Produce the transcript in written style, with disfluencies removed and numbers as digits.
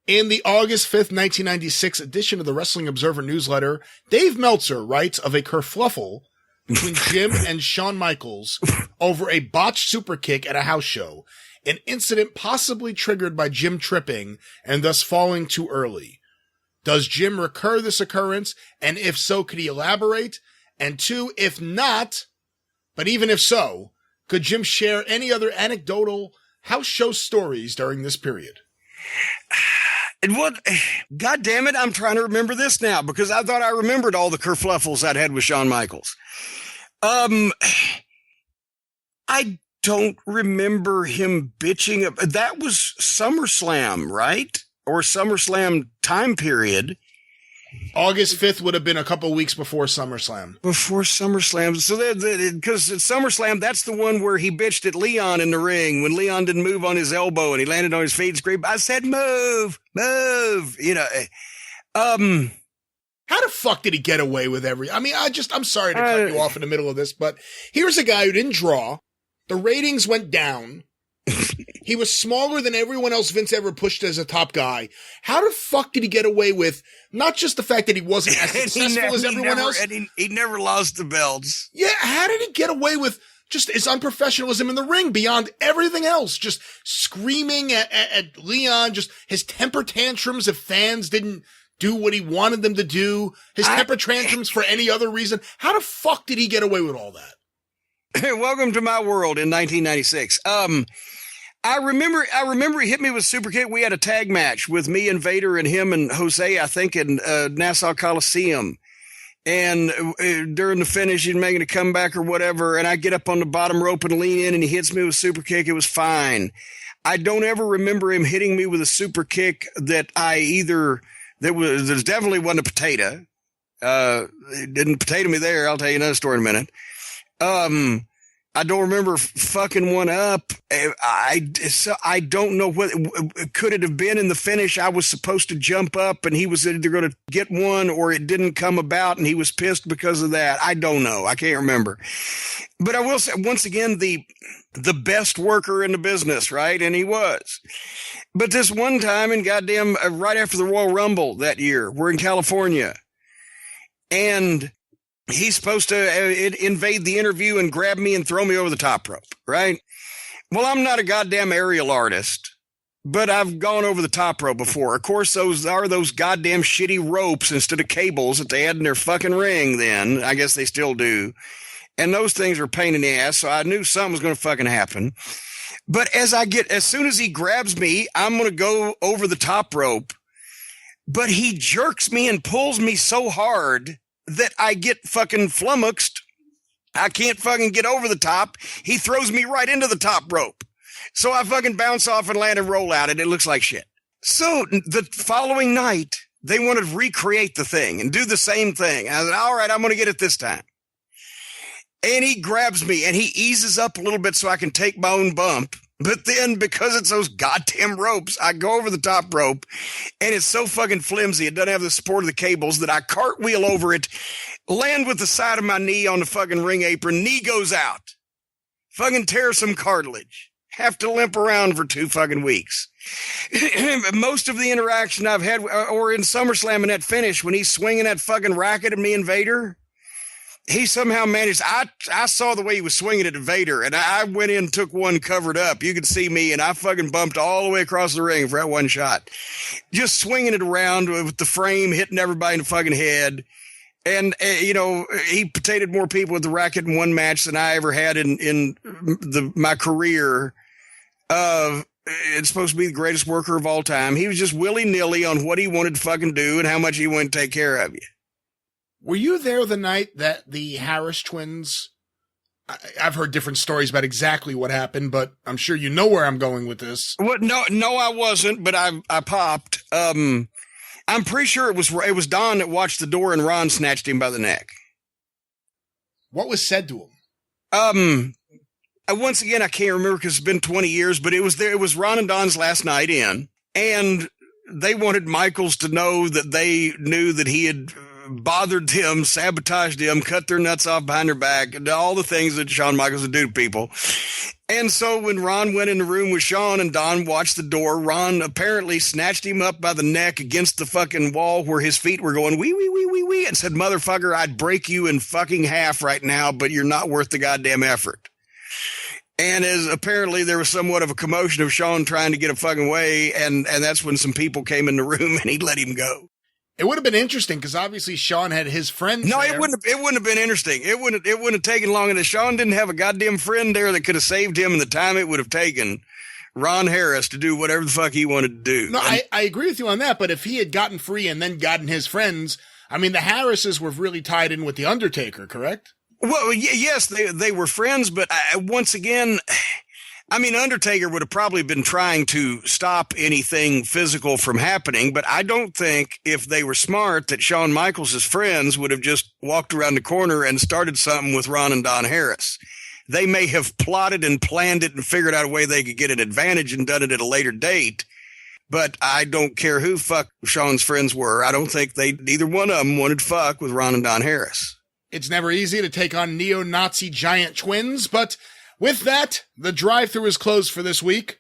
In the August 5th, 1996 edition of the Wrestling Observer newsletter, Dave Meltzer writes of a kerfluffle between Jim and Shawn Michaels over a botched super kick at a house show, an incident possibly triggered by Jim tripping and thus falling too early. Does Jim recur this occurrence? And if so, could he elaborate? And two, if not, but even if so, could Jim share any other anecdotal house show stories during this period? And what, God damn it, I'm trying to remember this now because I thought I remembered all the kerfluffles I'd had with Shawn Michaels. I don't remember him bitching. That was SummerSlam, right? Or SummerSlam time period. August 5th would have been a couple weeks before SummerSlam. Before SummerSlam. So because at SummerSlam, that's the one where he bitched at Leon in the ring when Leon didn't move on his elbow and he landed on his feet and screamed, I said, move. You know, how the fuck did he get away with I'm sorry to cut you off in the middle of this, but here's a guy who didn't draw. The ratings went down. He was smaller than everyone else Vince ever pushed as a top guy. How the fuck did he get away with not just the fact that he wasn't as successful as everyone else? And he never lost the belts. Yeah, how did he get away with just his unprofessionalism in the ring beyond everything else? Just screaming at Leon, just his temper tantrums if fans didn't do what he wanted them to do, his temper tantrums for any other reason. How the fuck did he get away with all that? Welcome to my world in 1996. I remember he hit me with super kick. We had a tag match with me and Vader and him and Jose, I think, in Nassau Coliseum. And during the finish, he's making a comeback or whatever. And I get up on the bottom rope and lean in and he hits me with a super kick. It was fine. I don't ever remember him hitting me with a super kick that definitely wasn't a potato. It didn't potato me there. I'll tell you another story in a minute. I don't remember fucking one up. I don't know what could it have been in the finish. I was supposed to jump up and he was either going to get one or it didn't come about and he was pissed because of that. I don't know. I can't remember. But I will say once again, the best worker in the business, right? And he was. But this one time in goddamn right after the Royal Rumble that year, we're in California and he's supposed to invade the interview and grab me and throw me over the top rope, right? Well, I'm not a goddamn aerial artist, but I've gone over the top rope before. Of course, those are those goddamn shitty ropes instead of cables that they had in their fucking ring then. I guess they still do. And those things are a pain in the ass, so I knew something was going to fucking happen. But as soon as he grabs me, I'm going to go over the top rope. But he jerks me and pulls me so hard that I get fucking flummoxed. I can't fucking get over the top. He throws me right into the top rope. So I fucking bounce off and land and roll out and it looks like shit. So the following night, they wanted to recreate the thing and do the same thing. I said, all right, I'm going to get it this time. And he grabs me and he eases up a little bit so I can take my own bump. But then because it's those goddamn ropes, I go over the top rope and it's so fucking flimsy. It doesn't have the support of the cables that I cartwheel over it, land with the side of my knee on the fucking ring apron. Knee goes out. Fucking tear some cartilage. Have to limp around for 2 fucking weeks. Most of the interaction I've had, or in SummerSlam in that finish when he's swinging that fucking racket at me and Vader, he somehow managed. I saw the way he was swinging it at Vader, and I went in and took one covered up. You could see me, and I fucking bumped all the way across the ring for that one shot. Just swinging it around with the frame, hitting everybody in the fucking head. And, he potatoed more people with the racket in one match than I ever had in my career. It's supposed to be the greatest worker of all time. He was just willy-nilly on what he wanted to fucking do and how much he wanted to take care of you. Were you there the night that the Harris twins, I've heard different stories about exactly what happened, but I'm sure you know where I'm going with this. What? No, I wasn't, but I popped. I'm pretty sure it was Don that watched the door and Ron snatched him by the neck. What was said to him? Once again, I can't remember because it's been 20 years, but it was Ron and Don's last night in, and they wanted Michaels to know that they knew that he had bothered them, sabotaged them, cut their nuts off behind their back, and all the things that Shawn Michaels would do to people. And so when Ron went in the room with Shawn and Don watched the door, Ron apparently snatched him up by the neck against the fucking wall where his feet were going, wee, wee, wee, wee, wee, and said, motherfucker, I'd break you in fucking half right now, but you're not worth the goddamn effort. And as apparently there was somewhat of a commotion of Shawn trying to get a fucking way, and that's when some people came in the room and he let him go. It would have been interesting because obviously Shawn had his friends. No, there. it wouldn't have been interesting. It wouldn't have taken long enough. Shawn didn't have a goddamn friend there that could have saved him in the time it would have taken Ron Harris to do whatever the fuck he wanted to do. No, I agree with you on that, but if he had gotten free and then gotten his friends, I mean, the Harrises were really tied in with The Undertaker, correct? Well, yes, they were friends, but once again, I mean, Undertaker would have probably been trying to stop anything physical from happening, but I don't think if they were smart that Shawn Michaels' friends would have just walked around the corner and started something with Ron and Don Harris. They may have plotted and planned it and figured out a way they could get an advantage and done it at a later date, but I don't care who fuck Shawn's friends were. I don't think either one of them wanted to fuck with Ron and Don Harris. It's never easy to take on neo-Nazi giant twins, but with that, the drive-thru is closed for this week.